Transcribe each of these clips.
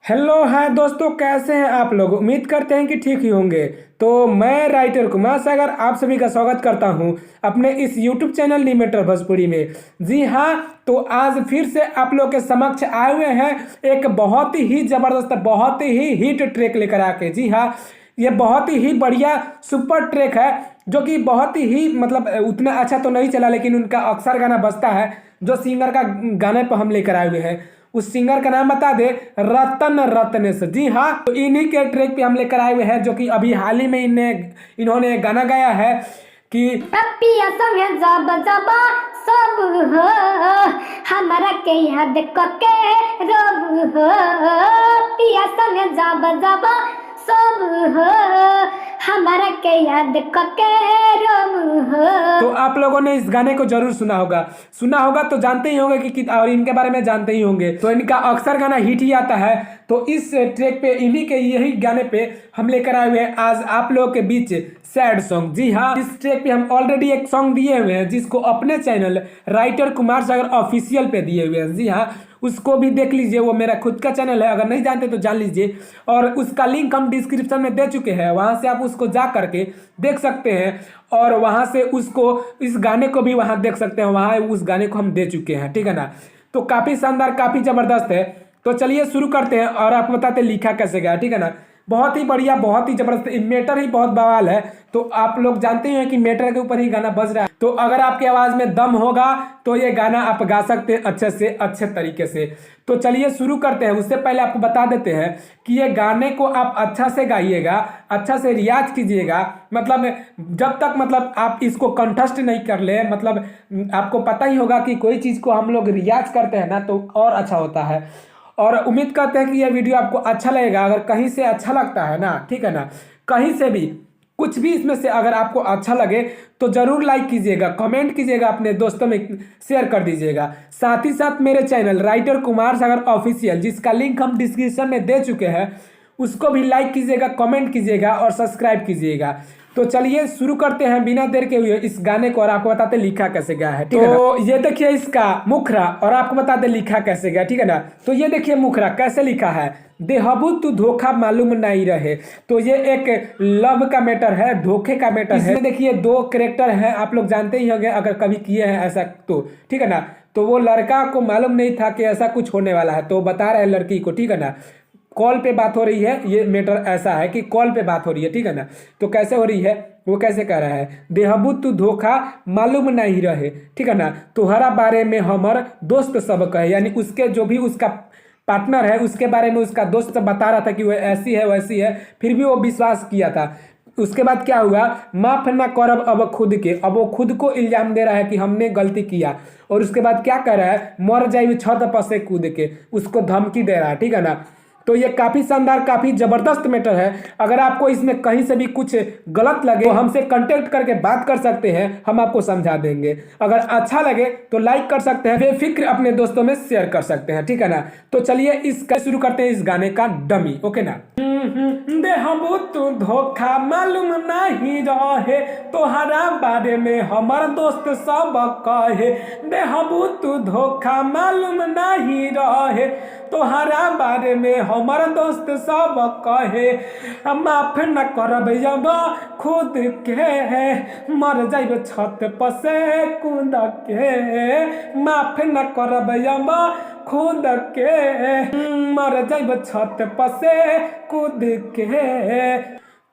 Hello hi दोस्तों, कैसे हैं आप लोग। उम्मीद करते हैं कि ठीक ही होंगे। तो मैं राइटर कुमार सागर आप सभी का स्वागत करता हूं अपने इस यूट्यूब चैनल लिमिटर भोजपुरी में। जी हाँ, तो आज फिर से आप लोग के समक्ष आए हुए हैं एक बहुत ही ज़बरदस्त, बहुत ही हिट ट्रैक लेकर आके। जी हाँ, ये बहुत ही बढ़िया सुपर ट्रैक है जो कि बहुत ही मतलब उतना अच्छा तो नहीं चला, लेकिन उनका अक्सर गाना बजता है। जो सिंगर का गाने पर हम लेकर आए हुए हैं, उस सिंगर का नाम बता दे, रतन रत्नेश। जी हाँ, तो इन्हीं के ट्रैक पे हम लेकर आए हुए हैं, जो कि अभी हाल ही में इन्होंने गाना गाया है कि पिया संगे जब जब सब हो हमरा के याद कके रब हो पिया संगे जब जब सब हो हमरा के याद कके रब हो। तो आप लोगों ने इस गाने को जरूर सुना होगा तो जानते ही होंगे और इनके बारे में जानते ही होंगे। तो इनका अक्सर गाना हिट ही आता है। तो इस ट्रैक पे इन्हीं के यही गाने पे हम लेकर आए हुए हैं आज आप लोगों के बीच सैड सॉन्ग। जी हाँ, इस ट्रैक पे हम ऑलरेडी एक सॉन्ग दिए हुए हैं जिसको अपने channel writer Kumar Sagar official पे दिए हुए हैं। जी हाँ, उसको भी देख लीजिए, वो मेरा खुद का चैनल है, अगर नहीं जानते तो जान लीजिए। और उसका लिंक हम डिस्क्रिप्शन में दे चुके हैं, वहां से आप उसको जा करके देख सकते हैं। और वहां से उसको इस गाने को भी वहां देख सकते हैं, वहां उस गाने को हम दे चुके हैं। ठीक है ना। तो काफी शानदार, काफी जबरदस्त है। तो चलिए शुरू करते हैं और आपको बताते हैं लिखा कैसे गया। ठीक है ना। बहुत ही बढ़िया, बहुत ही जबरदस्त, मेटर ही बहुत बवाल है। तो आप लोग जानते हैं कि मेटर के ऊपर ही गाना बज रहा है। तो अगर आपकी आवाज में दम होगा तो ये गाना आप गा सकते हैं अच्छे से अच्छे तरीके से। तो चलिए शुरू करते हैं। उससे पहले आपको बता देते हैं कि ये गाने को आप अच्छा से गाइएगा, अच्छा से रियाज कीजिएगा। मतलब जब तक मतलब आप इसको कंठस्थ नहीं कर ले, मतलब आपको पता ही होगा कि कोई चीज को हम लोग रियाज करते हैं ना तो और अच्छा होता है। और उम्मीद करते हैं कि यह वीडियो आपको अच्छा लगेगा। अगर कहीं से अच्छा लगता है ना, ठीक है ना, कहीं से भी कुछ भी इसमें से अगर आपको अच्छा लगे तो जरूर लाइक कीजिएगा, कमेंट कीजिएगा, अपने दोस्तों में शेयर कर दीजिएगा। साथ ही साथ मेरे channel writer Kumar Sagar official, जिसका लिंक हम डिस्क्रिप्शन में दे चुके हैं, उसको भी लाइक कीजिएगा, कमेंट कीजिएगा और सब्सक्राइब कीजिएगा। तो चलिए शुरू करते हैं बिना देर के हुए इस गाने को और आपको बताते लिखा कैसे गया है। ठीक है तो ये देखिए इसका मुखरा और आपको बताते लिखा कैसे गया। ठीक है ना। तो ये देखिए मुखरा कैसे लिखा है, देहबू तू धोखा मालूम नहीं रहे। तो ये एक लव का मैटर है, धोखे का मैटर है। इसमें देखिए दो कैरेक्टर हैं, आप लोग जानते ही होंगे अगर कभी किए हैं ऐसा तो। ठीक है ना। तो वो लड़का को मालूम नहीं था कि ऐसा कुछ होने वाला है, तो बता रहे हैं लड़की को। ठीक है ना। कॉल पे बात हो रही है, ये मैटर ऐसा है कि कॉल पे बात हो रही है। ठीक है ना। तो कैसे हो रही है, वो कैसे कह रहा है, देहबू तू धोखा मालूम नहीं रहे। ठीक है ना। तुम्हारा बारे में हमर दोस्त सब कहे, यानी उसके जो भी उसका पार्टनर है उसके बारे में उसका दोस्त बता रहा था कि वो ऐसी है वैसी है, फिर भी वो विश्वास किया था। उसके बाद क्या हुआ, माफ ना करब अब खुद के, अब वो खुद को इल्जाम दे रहा है कि हमने गलती किया। और उसके बाद क्या कह रहा है, मर जाए छत पर से कूद के, उसको धमकी दे रहा है। ठीक है ना। तो ये काफी शानदार, काफी जबरदस्त मैटर है। अगर आपको इसमें कहीं से भी कुछ गलत लगे तो हमसे कांटेक्ट करके बात कर सकते हैं, हम आपको समझा देंगे। अगर अच्छा लगे तो लाइक कर सकते हैं, बेफिक्र अपने दोस्तों में शेयर कर सकते हैं। ठीक है ना। तो चलिए इसका शुरू करते हैं इस गाने का डमी। ओके ना। देहबू तू धोखा मालूम नहीं रहे, तोहरा बारे में हमार दोस्त सब कहे। देहबू तू धोखा मालूम नहीं रहे, तोहरा बारे में हमार दोस्त सब कहे। माफ न करब जब खुद के, मर जाइब छत पर से कूद के। माफ न करब जब खुद के, मर जाइब छत पर से कूद के।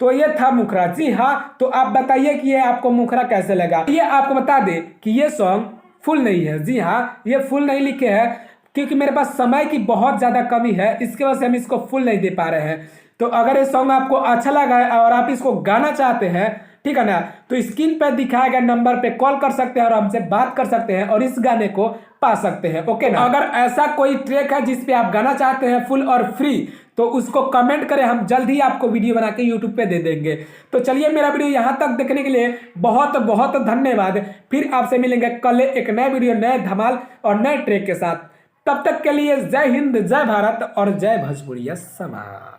तो ये था मुखरा। जी हाँ, तो आप बताइए कि ये आपको मुखरा कैसे लगा। ये आपको बता दे कि ये सॉन्ग फुल नहीं है। जी हाँ, ये फुल नहीं लिखे हैं क्योंकि मेरे पास समय की बहुत ज़्यादा कमी है, इसके वजह से हम इसको फुल नहीं दे पा रहे हैं। तो अगर ये सॉन्ग आपको अच्छा लगा है और आप इसको गाना चाहते हैं, ठीक है ना, तो स्क्रीन पर दिखाए गए नंबर पे कॉल कर सकते हैं और हमसे बात कर सकते हैं और इस गाने को पा सकते हैं। ओके ना। अगर ऐसा कोई ट्रैक है जिस पे आप गाना चाहते हैं फुल और फ्री, तो उसको कमेंट करें, हम जल्द ही आपको वीडियो बना के यूट्यूब पे दे देंगे। तो चलिए मेरा वीडियो यहाँ तक देखने के लिए बहुत बहुत धन्यवाद। फिर आपसे मिलेंगे कल एक नए वीडियो, नए धमाल और नए ट्रैक के साथ। तब तक के लिए जय हिंद, जय भारत और जय भोजपुरिया समाज।